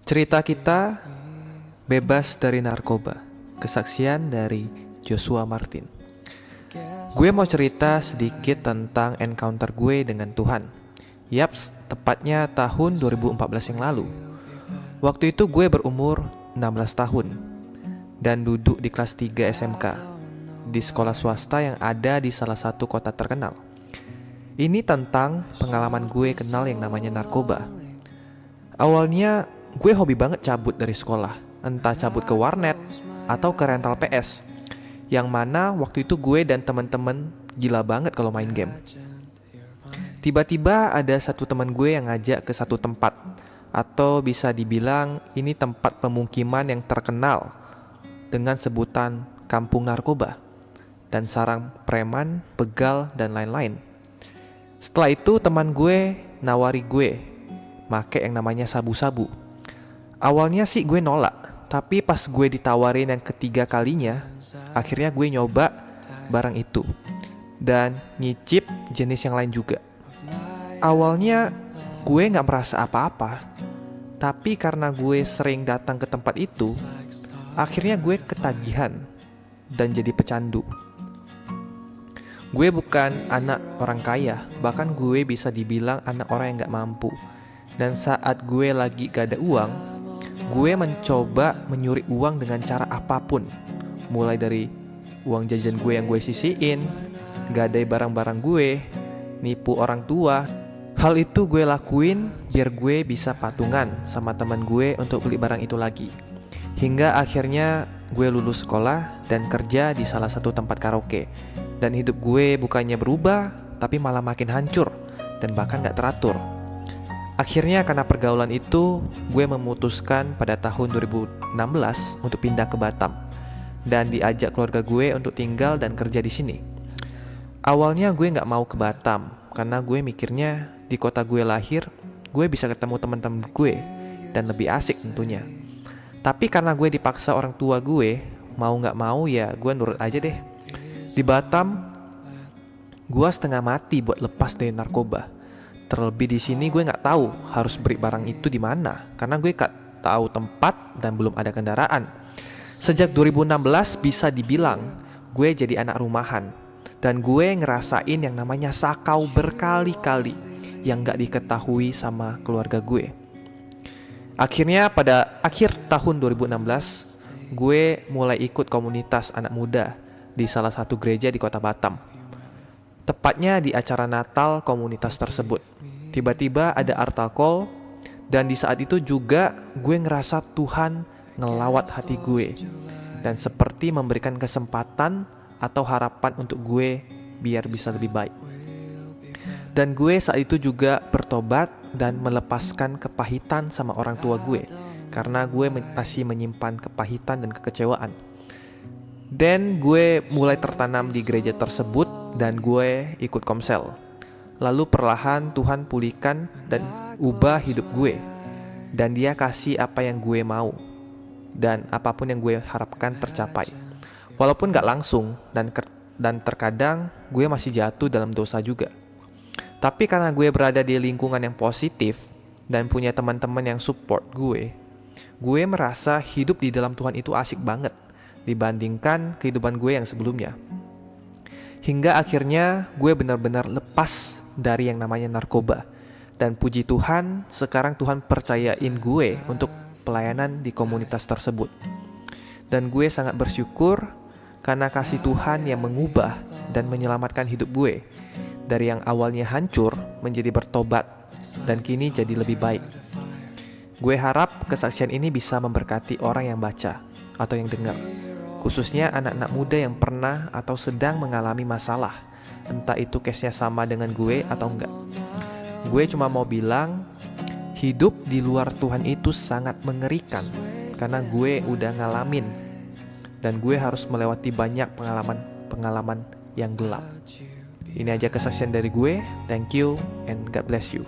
Cerita kita bebas dari narkoba. Kesaksian dari Joshua Martin. Gue mau cerita sedikit tentang encounter gue dengan Tuhan. Yaps, tepatnya tahun 2014 yang lalu. Waktu itu gue berumur 16 tahun dan duduk di kelas 3 SMK di sekolah swasta yang ada di salah satu kota terkenal. Ini tentang pengalaman gue kenal yang namanya narkoba. Awalnya gue hobi banget cabut dari sekolah, entah cabut ke warnet atau ke rental PS. Yang mana waktu itu gue dan teman-teman gila banget kalau main game. Tiba-tiba ada satu teman gue yang ngajak ke satu tempat, atau bisa dibilang ini tempat pemukiman yang terkenal dengan sebutan kampung narkoba dan sarang preman, begal, dan lain-lain. Setelah itu teman gue nawari gue make yang namanya sabu-sabu. Awalnya sih gue nolak, tapi pas gue ditawarin yang ketiga kalinya, akhirnya gue nyoba barang itu dan nyicip jenis yang lain juga. Awalnya gue gak merasa apa-apa, tapi karena gue sering datang ke tempat itu, akhirnya gue ketagihan dan jadi pecandu. Gue bukan anak orang kaya, bahkan gue bisa dibilang anak orang yang gak mampu. Dan saat gue lagi gak ada uang, gue mencoba menyuri uang dengan cara apapun. Mulai dari uang jajan gue yang gue sisihin, gadai barang-barang gue, nipu orang tua. Hal itu gue lakuin biar gue bisa patungan sama teman gue untuk beli barang itu lagi. Hingga akhirnya gue lulus sekolah dan kerja di salah satu tempat karaoke. Dan hidup gue bukannya berubah, tapi malah makin hancur dan bahkan gak teratur. Akhirnya karena pergaulan itu, gue memutuskan pada tahun 2016 untuk pindah ke Batam dan diajak keluarga gue untuk tinggal dan kerja di sini. Awalnya gue gak mau ke Batam karena gue mikirnya di kota gue lahir, gue bisa ketemu teman-teman gue dan lebih asik tentunya. Tapi karena gue dipaksa orang tua gue, mau gak mau ya gue nurut aja deh. Di Batam, gue setengah mati buat lepas dari narkoba. Terlebih di sini gue nggak tahu harus beli barang itu di mana, karena gue nggak tahu tempat dan belum ada kendaraan. Sejak 2016 bisa dibilang gue jadi anak rumahan dan gue ngerasain yang namanya sakau berkali-kali yang nggak diketahui sama keluarga gue. Akhirnya pada akhir tahun 2016 gue mulai ikut komunitas anak muda di salah satu gereja di kota Batam. Tepatnya di acara Natal komunitas tersebut. Tiba-tiba ada altar call, dan di saat itu juga gue ngerasa Tuhan ngelawat hati gue dan seperti memberikan kesempatan atau harapan untuk gue biar bisa lebih baik. Dan gue saat itu juga bertobat dan melepaskan kepahitan sama orang tua gue, karena gue masih menyimpan kepahitan dan kekecewaan. Dan gue mulai tertanam di gereja tersebut dan gue ikut komsel. Lalu perlahan Tuhan pulihkan dan ubah hidup gue. Dan dia kasih apa yang gue mau. Dan apapun yang gue harapkan tercapai. Walaupun gak langsung dan terkadang gue masih jatuh dalam dosa juga. Tapi karena gue berada di lingkungan yang positif dan punya teman-teman yang support gue merasa hidup di dalam Tuhan itu asik banget dibandingkan kehidupan gue yang sebelumnya. Hingga akhirnya gue benar-benar lepas dari yang namanya narkoba. Dan puji Tuhan, sekarang Tuhan percayain gue untuk pelayanan di komunitas tersebut. Dan gue sangat bersyukur karena kasih Tuhan yang mengubah dan menyelamatkan hidup gue dari yang awalnya hancur menjadi bertobat dan kini jadi lebih baik. Gue harap kesaksian ini bisa memberkati orang yang baca atau yang dengar, khususnya anak-anak muda yang pernah atau sedang mengalami masalah, entah itu case-nya sama dengan gue atau enggak. Gue cuma mau bilang, hidup di luar Tuhan itu sangat mengerikan, karena gue udah ngalamin, dan gue harus melewati banyak pengalaman yang gelap. Ini aja kesaksian dari gue. Thank you and God bless you.